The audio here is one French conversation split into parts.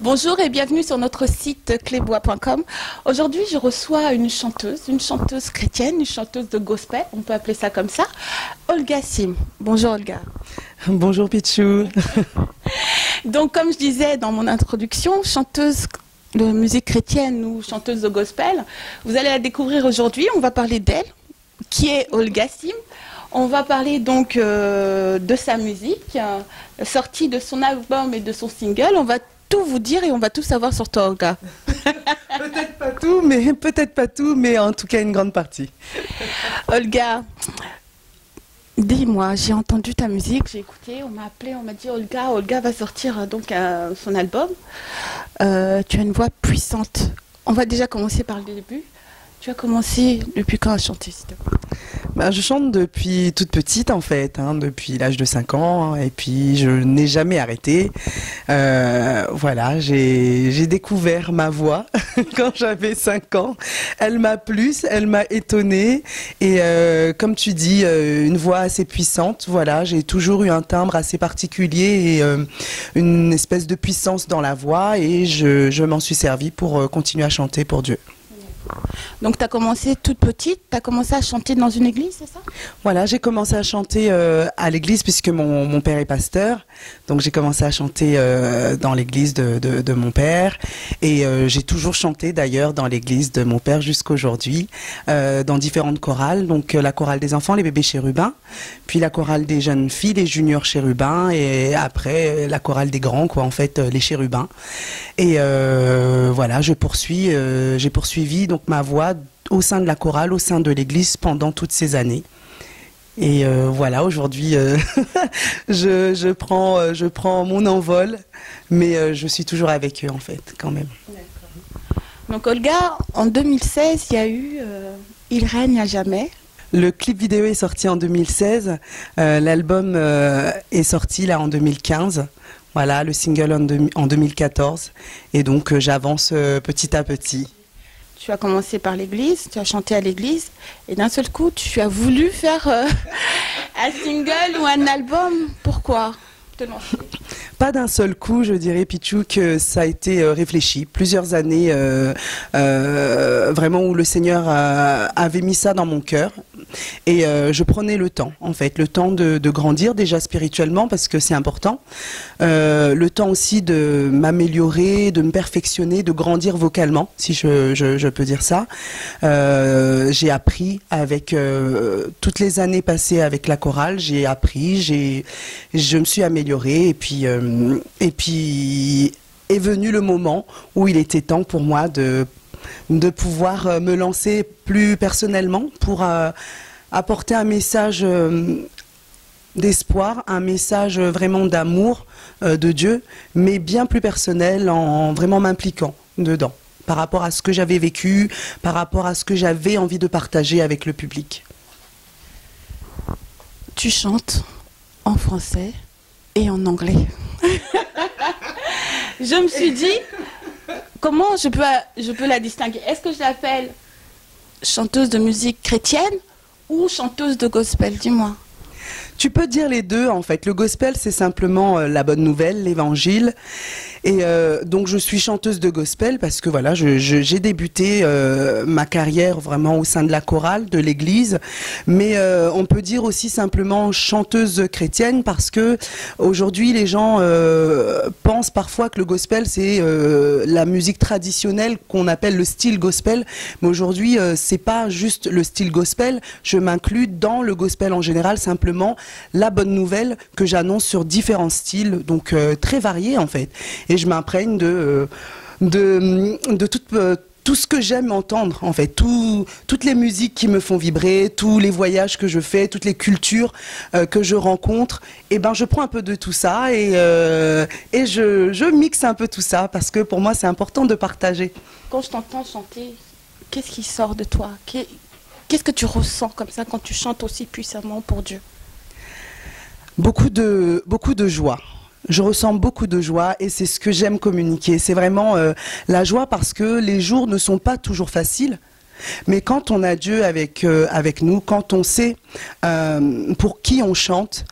Bonjour et bienvenue sur notre site clébois.com. Aujourd'hui, je reçois une chanteuse chrétienne, une chanteuse de gospel, on peut appeler ça comme ça, Olga Sim. Bonjour Olga. Bonjour Pichou. Donc comme je disais dans mon introduction, chanteuse de musique chrétienne ou chanteuse de gospel, vous allez la découvrir aujourd'hui, on va parler d'elle, qui est Olga Sim. On va parler donc de sa musique, sortie de son album et de son single. On va tout vous dire et on va tout savoir sur toi, Olga. Peut-être pas tout, mais en tout cas une grande partie. Olga, dis-moi, j'ai entendu ta musique, j'ai écouté, on m'a appelé, on m'a dit Olga va sortir donc son album. Tu as une voix puissante. On va déjà commencer par le début. Tu as commencé depuis quand à chanter, s'il te plaît? Je chante depuis toute petite en fait, depuis l'âge de 5 ans, et puis je n'ai jamais arrêté. Voilà, j'ai découvert ma voix quand j'avais 5 ans. Elle m'a plu, elle m'a étonnée, et comme tu dis, une voix assez puissante. Voilà, j'ai toujours eu un timbre assez particulier et une espèce de puissance dans la voix, et je m'en suis servie pour continuer à chanter pour Dieu. Donc tu as commencé toute petite, tu as commencé à chanter dans une église, c'est ça? Voilà, j'ai commencé à chanter à l'église puisque mon père est pasteur. Donc j'ai commencé à chanter dans l'église de mon père. Et j'ai toujours chanté d'ailleurs dans l'église de mon père jusqu'aujourd'hui, dans différentes chorales. Donc la chorale des enfants, les bébés chérubins, puis la chorale des jeunes filles, les juniors chérubins, et après la chorale des grands, quoi, en fait, les chérubins. Et voilà, j'ai poursuivi donc ma voix au sein de la chorale, au sein de l'église pendant toutes ces années. Et voilà, aujourd'hui, je prends mon envol, mais je suis toujours avec eux en fait, quand même. Donc Olga, en 2016, il y a eu Il règne à jamais. Le clip vidéo est sorti en 2016, l'album est sorti là en 2015. Voilà, le single en 2014. Et donc j'avance petit à petit. Tu as commencé par l'église, tu as chanté à l'église, et d'un seul coup, tu as voulu faire un single ou un album. Pourquoi te lancer? Pas d'un seul coup, je dirais, Pichou, que ça a été réfléchi. Plusieurs années, vraiment, où le Seigneur avait mis ça dans mon cœur. Et je prenais le temps, en fait, le temps de grandir déjà spirituellement, parce que c'est important. Le temps aussi de m'améliorer, de me perfectionner, de grandir vocalement, si je peux dire ça. J'ai appris avec toutes les années passées avec la chorale, j'ai appris, je me suis améliorée, et puis est venu le moment où il était temps pour moi de pouvoir me lancer plus personnellement pour apporter un message d'espoir, un message vraiment d'amour de Dieu, mais bien plus personnel, en vraiment m'impliquant dedans, par rapport à ce que j'avais vécu, par rapport à ce que j'avais envie de partager avec le public. Tu chantes en français et en anglais. Je me suis dit, comment je peux la distinguer? Est-ce que je l'appelle chanteuse de musique chrétienne ou chanteuse de gospel? Dis-moi. Tu peux dire les deux en fait. Le gospel, c'est simplement la bonne nouvelle, l'évangile. Et donc je suis chanteuse de gospel parce que voilà, j'ai débuté ma carrière vraiment au sein de la chorale, de l'église. Mais on peut dire aussi simplement chanteuse chrétienne parce que aujourd'hui les gens pensent parfois que le gospel c'est la musique traditionnelle qu'on appelle le style gospel. Mais aujourd'hui c'est pas juste le style gospel. Je m'inclus dans le gospel en général, simplement la bonne nouvelle que j'annonce sur différents styles, donc très variés en fait. Et je m'imprègne de tout ce que j'aime entendre, en fait, toutes les musiques qui me font vibrer, tous les voyages que je fais, toutes les cultures que je rencontre, et ben je prends un peu de tout ça et je mixe un peu tout ça parce que pour moi c'est important de partager. Quand je t'entends chanter, qu'est-ce qui sort de toi? Qu'est-ce que tu ressens comme ça quand tu chantes aussi puissamment pour Dieu? Beaucoup de joie. Je ressens beaucoup de joie et c'est ce que j'aime communiquer. C'est vraiment la joie parce que les jours ne sont pas toujours faciles. Mais quand on a Dieu avec nous, quand on sait pour qui on chante,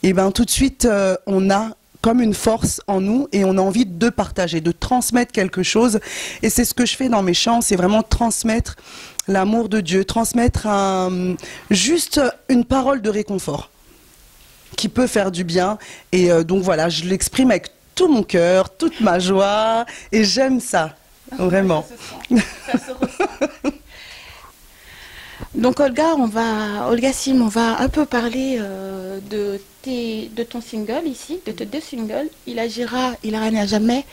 et ben tout de suite on a comme une force en nous et on a envie de partager, de transmettre quelque chose. Et c'est ce que je fais dans mes chants, c'est vraiment transmettre l'amour de Dieu, transmettre juste une parole de réconfort qui peut faire du bien. Et donc voilà, je l'exprime avec tout mon cœur, toute ma joie et j'aime ça, vraiment. Ça se ressent. Donc Olga Sim, on va un peu parler de ton single ici, de tes 2 singles, Il agira, il règne à jamais,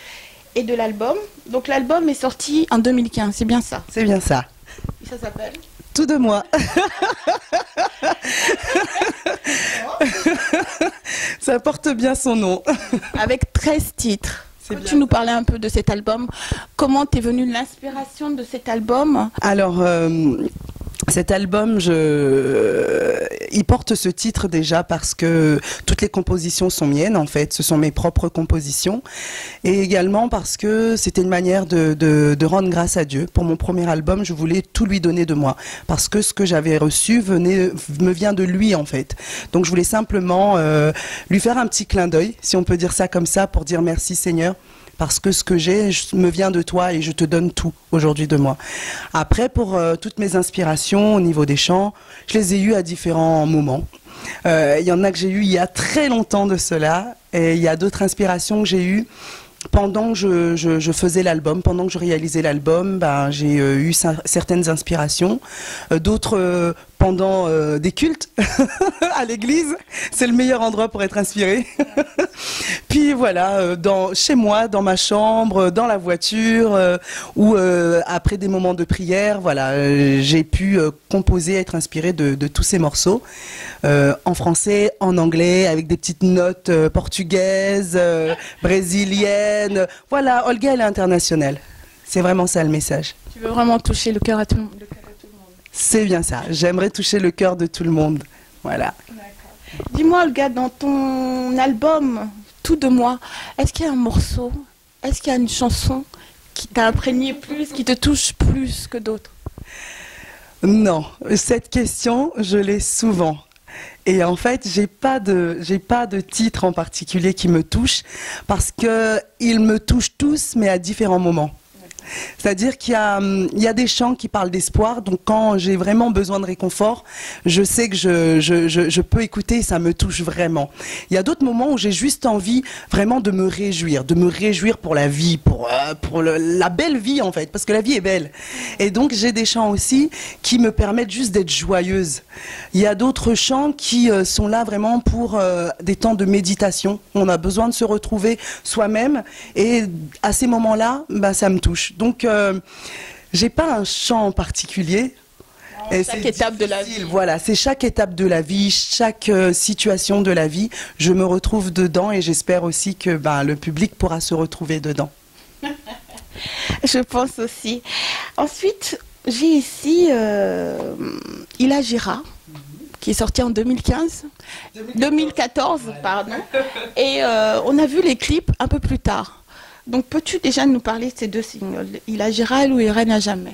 et de l'album. Donc l'album est sorti en 2015, c'est bien ça? C'est bien ça. Et ça s'appelle? Tout de moi. Ça porte bien son nom. Avec 13 titres. Peux-tu nous parler un peu de cet album? Comment t'es venue l'inspiration de cet album? Alors, cet album, il porte ce titre déjà parce que toutes les compositions sont miennes en fait, ce sont mes propres compositions et également parce que c'était une manière de rendre grâce à Dieu. Pour mon premier album, je voulais tout lui donner de moi parce que ce que j'avais reçu me vient de lui en fait. Donc je voulais simplement lui faire un petit clin d'œil, si on peut dire ça comme ça, pour dire merci Seigneur. Parce que ce que j'ai me vient de toi et je te donne tout aujourd'hui de moi. Après, pour toutes mes inspirations au niveau des chants, je les ai eues à différents moments. Il y en a que j'ai eues il y a très longtemps de cela et il y a d'autres inspirations que j'ai eues pendant que je faisais l'album, pendant que je réalisais l'album, j'ai eu certaines inspirations, d'autres pendant des cultes à l'église, c'est le meilleur endroit pour être inspiré. Puis voilà, chez moi, dans ma chambre, dans la voiture, ou après des moments de prière, voilà, j'ai pu composer, être inspirée de tous ces morceaux, en français, en anglais, avec des petites notes portugaises, brésiliennes. Voilà, Olga, elle est internationale. C'est vraiment ça le message. Tu veux vraiment toucher le cœur à tout le monde. C'est bien ça. J'aimerais toucher le cœur de tout le monde. Voilà. Dis-moi, Olga, dans ton album Tout de moi, est-ce qu'il y a un morceau, est-ce qu'il y a une chanson qui t'a imprégné plus, qui te touche plus que d'autres? Non, cette question, je l'ai souvent. Et en fait, j'ai pas de titre en particulier qui me touche parce que ils me touchent tous, mais à différents moments. C'est-à-dire qu'il y a des chants qui parlent d'espoir, donc quand j'ai vraiment besoin de réconfort, je sais que je peux écouter et ça me touche vraiment. Il y a d'autres moments où j'ai juste envie vraiment de me réjouir pour la vie, pour la belle vie en fait, parce que la vie est belle. Et donc j'ai des chants aussi qui me permettent juste d'être joyeuse. Il y a d'autres chants qui sont là vraiment pour des temps de méditation. On a besoin de se retrouver soi-même et à ces moments-là, ça me touche. Donc, j'ai pas un chant en particulier. Et chaque étape de la vie. Voilà, c'est chaque étape de la vie, chaque situation de la vie. Je me retrouve dedans et j'espère aussi que le public pourra se retrouver dedans. Je pense aussi. Ensuite, j'ai ici Il agira, qui est sorti en 2014, pardon. Et on a vu les clips un peu plus tard. Donc, peux-tu déjà nous parler de ces 2 singles, Il agira ou Il règne à jamais?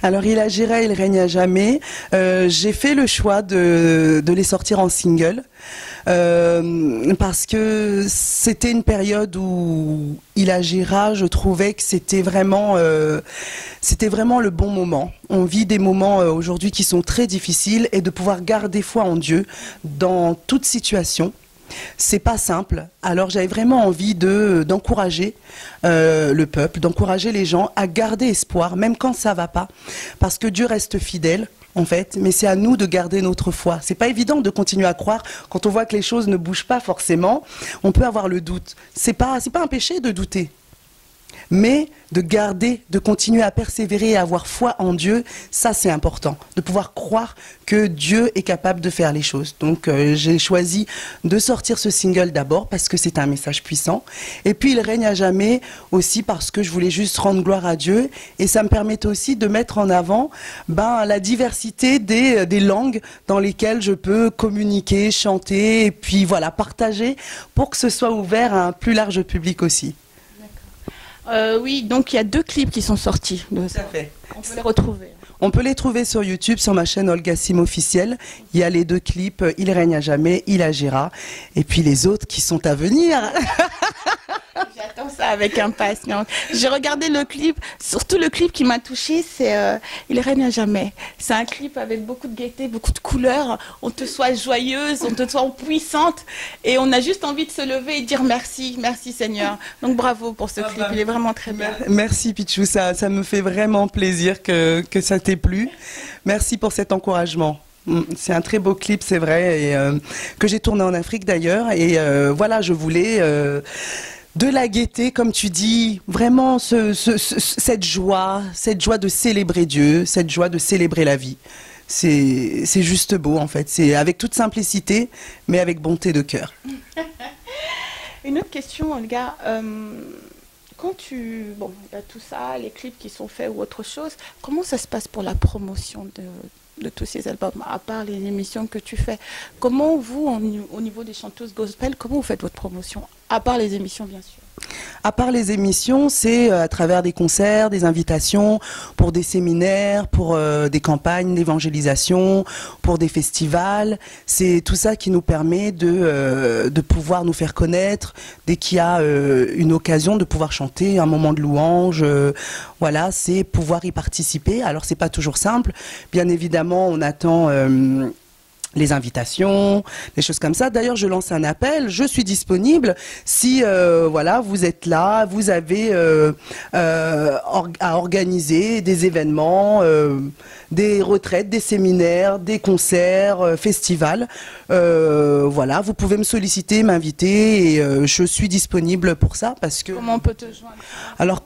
Alors, Il agira, il règne à jamais. J'ai fait le choix de les sortir en single parce que c'était une période où Il agira, je trouvais que c'était vraiment le bon moment. On vit des moments aujourd'hui qui sont très difficiles et de pouvoir garder foi en Dieu dans toute situation. C'est pas simple. Alors j'avais vraiment envie d'encourager le peuple, d'encourager les gens à garder espoir, même quand ça va pas, parce que Dieu reste fidèle. En fait, mais c'est à nous de garder notre foi. C'est pas évident de continuer à croire quand on voit que les choses ne bougent pas forcément. On peut avoir le doute. C'est pas un péché de douter. Mais de garder, de continuer à persévérer et à avoir foi en Dieu, ça c'est important. De pouvoir croire que Dieu est capable de faire les choses. Donc j'ai choisi de sortir ce single d'abord parce que c'est un message puissant. Et puis Il règne à jamais aussi parce que je voulais juste rendre gloire à Dieu. Et ça me permettait aussi de mettre en avant la diversité des langues dans lesquelles je peux communiquer, chanter et puis voilà, partager pour que ce soit ouvert à un plus large public aussi. Oui, donc il y a 2 clips qui sont sortis. Tout à fait. On peut les retrouver. On peut les trouver sur YouTube, sur ma chaîne Olga Sim officielle. Il y a les 2 clips, Il règne à jamais, Il agira. Et puis les autres qui sont à venir. J'attends ça avec impatience. J'ai regardé le clip, surtout le clip qui m'a touchée, c'est Il règne à jamais. C'est un clip avec beaucoup de gaieté, beaucoup de couleurs. On te soit joyeuse, on te soit puissante, et on a juste envie de se lever et dire merci, merci Seigneur. Donc bravo pour ce clip, il est vraiment très bien. Merci Pichou, ça me fait vraiment plaisir que ça t'ait plu. Merci pour cet encouragement. C'est un très beau clip, c'est vrai, et, que j'ai tourné en Afrique d'ailleurs. Et voilà, je voulais de la gaieté, comme tu dis, vraiment cette joie de célébrer Dieu, cette joie de célébrer la vie. C'est juste beau en fait, c'est avec toute simplicité, mais avec bonté de cœur. Une autre question, Olga. Quand bon, il y a tout ça, les clips qui sont faits ou autre chose, comment ça se passe pour la promotion de tous ces albums, à part les émissions que tu fais? Comment vous, au niveau des chanteuses gospel, comment vous faites votre promotion? À part les émissions, bien sûr. À part les émissions, c'est à travers des concerts, des invitations, pour des séminaires, pour des campagnes d'évangélisation, pour des festivals. C'est tout ça qui nous permet de pouvoir nous faire connaître dès qu'il y a une occasion de pouvoir chanter un moment de louange. Voilà, c'est pouvoir y participer. Alors c'est pas toujours simple. Bien évidemment, on attend les invitations, des choses comme ça. D'ailleurs, je lance un appel. Je suis disponible si voilà, vous êtes là, vous avez à organiser des événements, des retraites, des séminaires, des concerts, festivals. Voilà, vous pouvez me solliciter, m'inviter, et je suis disponible pour ça parce que. Comment on peut te joindre? Alors,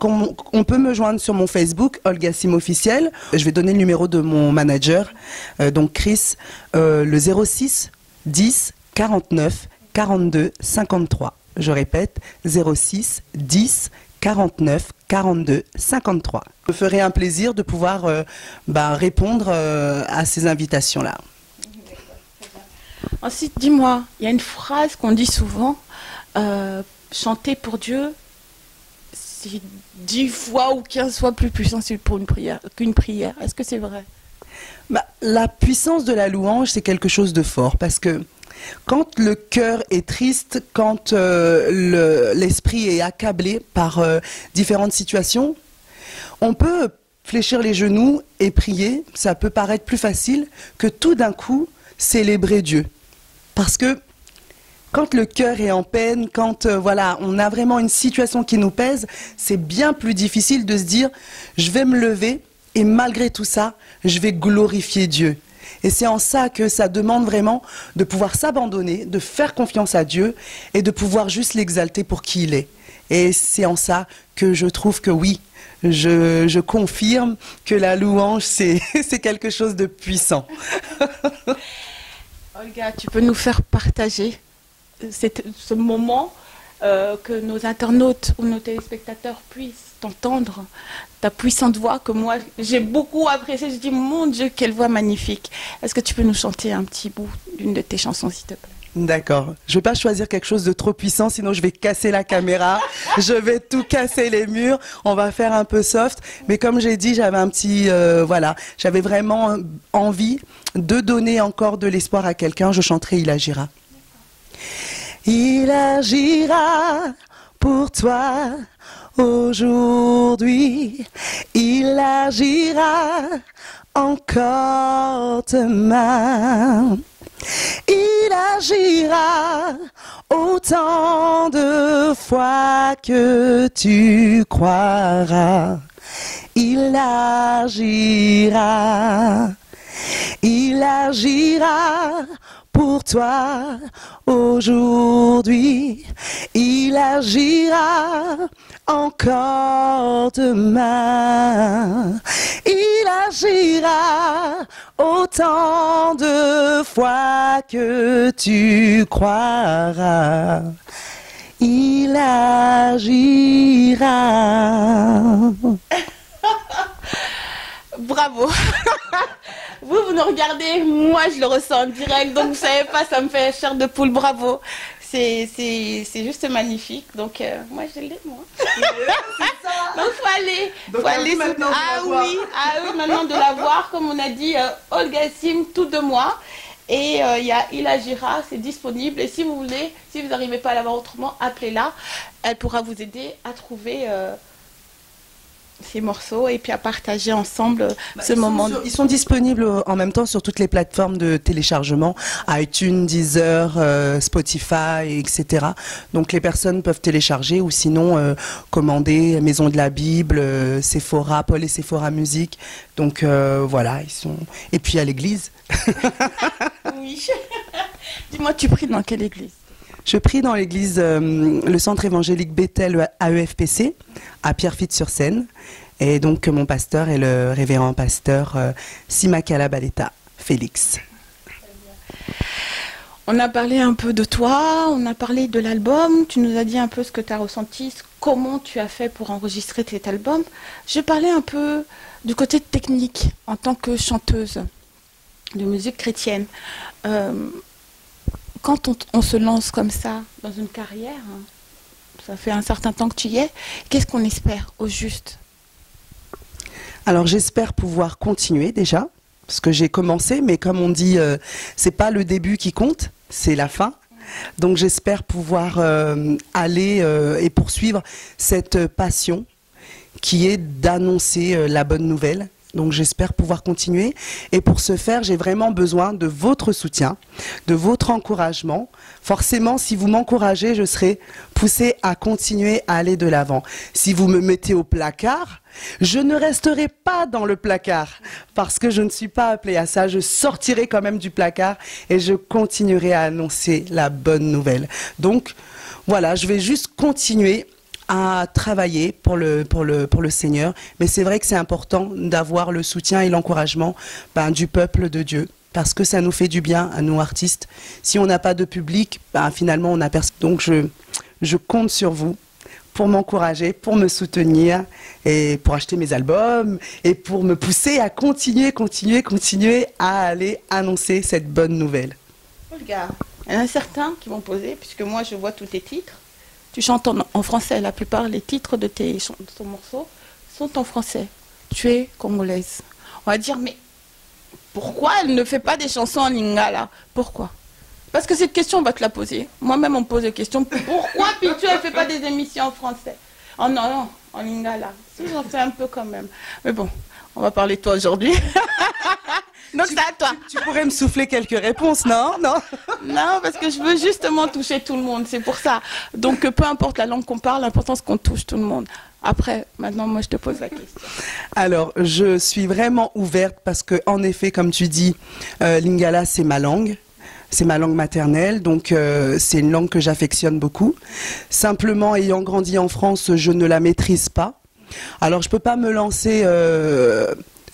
on peut me joindre sur mon Facebook, Olga Sim officielle. Je vais donner le numéro de mon manager, donc Chris, le 06 10 49 42 53. Je répète, 06 10 49 42 53. Je me ferai un plaisir de pouvoir répondre à ces invitations-là. Ensuite, dis-moi, il y a une phrase qu'on dit souvent, chanter pour Dieu, c'est 10 fois ou 15 fois plus puissant pour une prière qu'une prière. Est-ce que c'est vrai? La puissance de la louange, c'est quelque chose de fort parce que quand le cœur est triste, quand l'esprit est accablé par différentes situations, on peut fléchir les genoux et prier. Ça peut paraître plus facile que tout d'un coup célébrer Dieu. Parce que quand le cœur est en peine, quand voilà, on a vraiment une situation qui nous pèse, c'est bien plus difficile de se dire « je vais me lever ». Et malgré tout ça, je vais glorifier Dieu. Et c'est en ça que ça demande vraiment de pouvoir s'abandonner, de faire confiance à Dieu et de pouvoir juste l'exalter pour qui il est. Et c'est en ça que je trouve que oui, je confirme que la louange, c'est quelque chose de puissant. Olga, tu peux nous faire partager ce moment que nos internautes ou nos téléspectateurs puissent t'entendre, ta puissante voix que moi j'ai beaucoup appréciée. Je dis mon Dieu, quelle voix magnifique. Est-ce que tu peux nous chanter un petit bout d'une de tes chansons, s'il te plaît? D'accord. Je ne vais pas choisir quelque chose de trop puissant, sinon je vais casser la caméra, je vais tout casser les murs. On va faire un peu soft. Mais comme j'ai dit, j'avais un petit, voilà, j'avais vraiment envie de donner encore de l'espoir à quelqu'un. Je chanterai Il agira. Il agira pour toi aujourd'hui, il agira encore demain. Il agira autant de fois que tu croiras. Il agira. Il agira pour toi aujourd'hui. Il agira encore demain. Il agira autant de fois que tu croiras. Il agira. Bravo. Vous nous regardez, moi je le ressens en direct, donc vous savez pas, ça me fait chair de poule. Bravo. c'est juste magnifique. Donc, moi, je l'ai, moi. Donc, faut aller maintenant maintenant de la voir. Comme on a dit, Olga Sim, tout de moi. Et il y a Ila Gira, c'est disponible. Et si vous voulez, si vous n'arrivez pas à l'avoir autrement, appelez-la. Elle pourra vous aider à trouver ces morceaux et puis à partager ensemble ce moment. Ils sont disponibles en même temps sur toutes les plateformes de téléchargement, iTunes, Deezer, Spotify, etc. Donc les personnes peuvent télécharger ou sinon commander Maison de la Bible, Sephora, Paul et Sephora Musique. Donc voilà, ils sont. Et puis à l'église. Oui. Dis-moi, tu pries dans quelle église? Je prie dans l'église, le centre évangélique Bethel AEFPC, à Pierrefitte-sur-Seine. Et donc, mon pasteur est le révérend pasteur Simakala Baleta, Félix. On a parlé un peu de toi, on a parlé de l'album, tu nous as dit un peu ce que tu as ressenti, comment tu as fait pour enregistrer cet album. Je parlais un peu du côté technique en tant que chanteuse de musique chrétienne. Quand on se lance comme ça dans une carrière, ça fait un certain temps que tu y es, qu'est-ce qu'on espère au juste? Alors j'espère pouvoir continuer déjà, parce que j'ai commencé, mais comme on dit, c'est pas le début qui compte, c'est la fin. Donc j'espère pouvoir aller et poursuivre cette passion qui est d'annoncer la bonne nouvelle. Donc j'espère pouvoir continuer. Et pour ce faire, j'ai vraiment besoin de votre soutien, de votre encouragement. Forcément, si vous m'encouragez, je serai poussée à continuer à aller de l'avant. Si vous me mettez au placard, je ne resterai pas dans le placard parce que je ne suis pas appelée à ça. Je sortirai quand même du placard et je continuerai à annoncer la bonne nouvelle. Donc voilà, je vais juste continuer à travailler pour le Seigneur. Mais c'est vrai que c'est important d'avoir le soutien et l'encouragement du peuple de Dieu. Parce que ça nous fait du bien à nous artistes. Si on n'a pas de public, finalement on n'a personne. Donc je compte sur vous pour m'encourager, pour me soutenir et pour acheter mes albums et pour me pousser à continuer à aller annoncer cette bonne nouvelle. Regarde, il y en a certains qui vont poser, puisque moi je vois tous tes titres. Tu chantes en français, la plupart des titres de ton morceau sont en français. Tu es congolaise. On va dire, mais pourquoi elle ne fait pas des chansons en lingala? Pourquoi? Parce que cette question, on va te la poser. Moi-même, on me pose la question, pourquoi Pichu, elle ne fait pas des émissions en français? Oh non, en lingala. Si, j'en fais un peu quand même. Mais bon, on va parler de toi aujourd'hui. Donc c'est à toi. Tu pourrais me souffler quelques réponses, non? Non, parce que je veux justement toucher tout le monde, c'est pour ça. Donc peu importe la langue qu'on parle, l'important c'est qu'on touche tout le monde. Après, maintenant, moi je te pose la question. Alors, je suis vraiment ouverte parce que, en effet, comme tu dis, lingala c'est ma langue. C'est ma langue maternelle, donc c'est une langue que j'affectionne beaucoup. Simplement, ayant grandi en France, je ne la maîtrise pas. Alors, je ne peux pas me lancer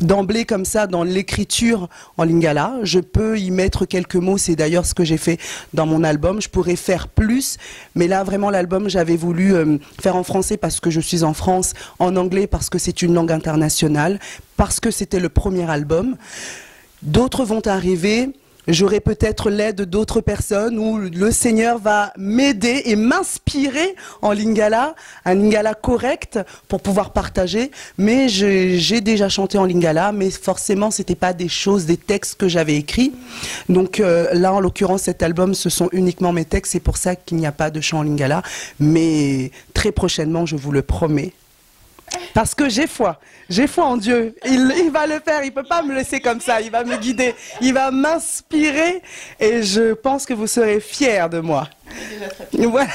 d'emblée comme ça dans l'écriture en lingala. Je peux y mettre quelques mots, c'est d'ailleurs ce que j'ai fait dans mon album. Je pourrais faire plus, mais là vraiment l'album j'avais voulu faire en français parce que je suis en France, en anglais parce que c'est une langue internationale, parce que c'était le premier album. D'autres vont arriver. J'aurai peut-être l'aide d'autres personnes où le Seigneur va m'aider et m'inspirer en lingala, un lingala correct pour pouvoir partager. Mais j'ai déjà chanté en lingala, mais forcément c'était pas des textes que j'avais écrits. Donc là, en l'occurrence, cet album, ce sont uniquement mes textes. C'est pour ça qu'il n'y a pas de chant en lingala. Mais très prochainement, je vous le promets. Parce que j'ai foi en Dieu, il va le faire, il ne peut pas me laisser comme ça, il va me guider, il va m'inspirer et je pense que vous serez fiers de moi. Voilà.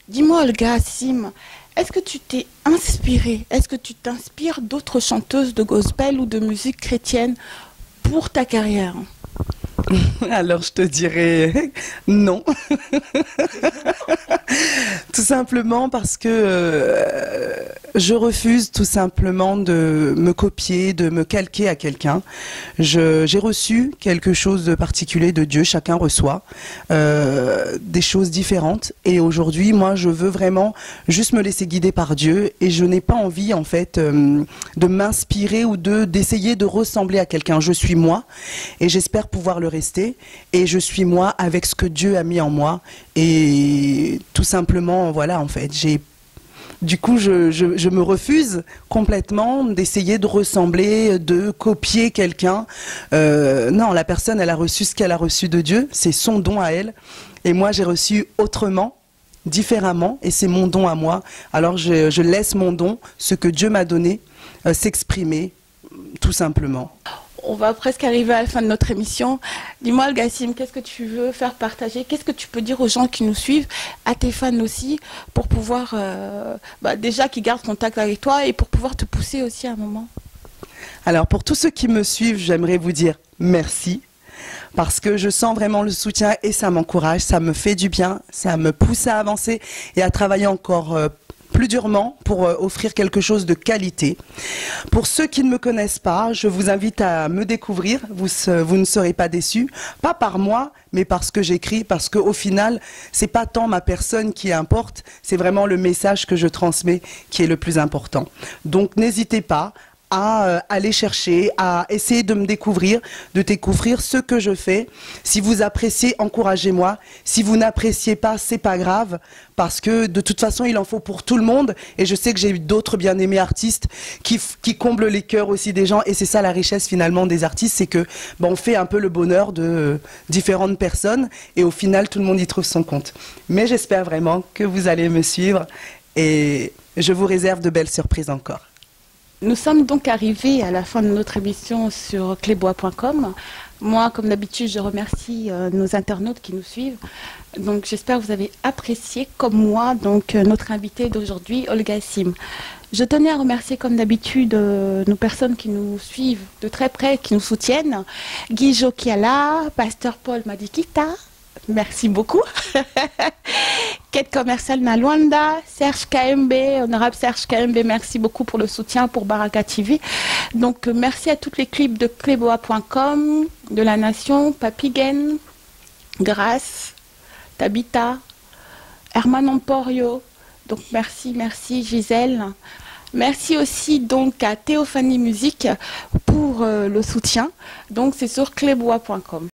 Dis-moi Olga Sim, est-ce que tu t'es inspirée, est-ce que tu t'inspires d'autres chanteuses de gospel ou de musique chrétienne pour ta carrière? Alors je te dirais non. Tout simplement parce que je refuse tout simplement de me copier, de me calquer à quelqu'un. J'ai reçu quelque chose de particulier de Dieu, chacun reçoit. des choses différentes. Et aujourd'hui, moi, je veux vraiment juste me laisser guider par Dieu. Et je n'ai pas envie, en fait, de m'inspirer ou d'essayer de ressembler à quelqu'un. Je suis moi et j'espère pouvoir le rester. Et je suis moi avec ce que Dieu a mis en moi. Et tout simplement, voilà, en fait, du coup, je me refuse complètement d'essayer de ressembler, de copier quelqu'un. Non, la personne, elle a reçu ce qu'elle a reçu de Dieu. C'est son don à elle. Et moi, j'ai reçu autrement, différemment. Et c'est mon don à moi. Alors, je laisse mon don, ce que Dieu m'a donné, s'exprimer, tout simplement. On va presque arriver à la fin de notre émission. Dis-moi, Olgassim, qu'est-ce que tu veux faire partager? Qu'est-ce que tu peux dire aux gens qui nous suivent, à tes fans aussi, pour pouvoir, déjà qu'ils gardent contact avec toi et pour pouvoir te pousser aussi à un moment? Alors, pour tous ceux qui me suivent, j'aimerais vous dire merci. Parce que je sens vraiment le soutien et ça m'encourage, ça me fait du bien, ça me pousse à avancer et à travailler encore plus durement pour offrir quelque chose de qualité. Pour ceux qui ne me connaissent pas, je vous invite à me découvrir. Vous ne serez pas déçus, pas par moi, mais par ce que j'écris, parce qu'au final, c'est pas tant ma personne qui importe, c'est vraiment le message que je transmets qui est le plus important. Donc n'hésitez pas à aller chercher, à essayer de me découvrir, de découvrir ce que je fais. Si vous appréciez, encouragez-moi. Si vous n'appréciez pas, c'est pas grave, parce que de toute façon, il en faut pour tout le monde. Et je sais que j'ai eu d'autres bien-aimés artistes qui comblent les cœurs aussi des gens. Et c'est ça la richesse finalement des artistes, c'est que on fait un peu le bonheur de différentes personnes. Et au final, tout le monde y trouve son compte. Mais j'espère vraiment que vous allez me suivre. Et je vous réserve de belles surprises encore. Nous sommes donc arrivés à la fin de notre émission sur clébois.com. Moi, comme d'habitude, je remercie nos internautes qui nous suivent. Donc, j'espère que vous avez apprécié, comme moi, donc notre invité d'aujourd'hui, Olgassim. Je tenais à remercier, comme d'habitude, nos personnes qui nous suivent de très près, qui nous soutiennent. Guy Jokiala, Pasteur Paul Madikita. Merci beaucoup. Quête commerciale Nalwanda, Serge KMB, honorable Serge KMB, merci beaucoup pour le soutien pour Baraka TV. Donc merci à toutes les clips de clébois.com, de La Nation, Papigen, Grace, Tabita, Herman Emporio. Donc merci Gisèle. Merci aussi donc à Théophanie Musique pour le soutien. Donc c'est sur clébois.com.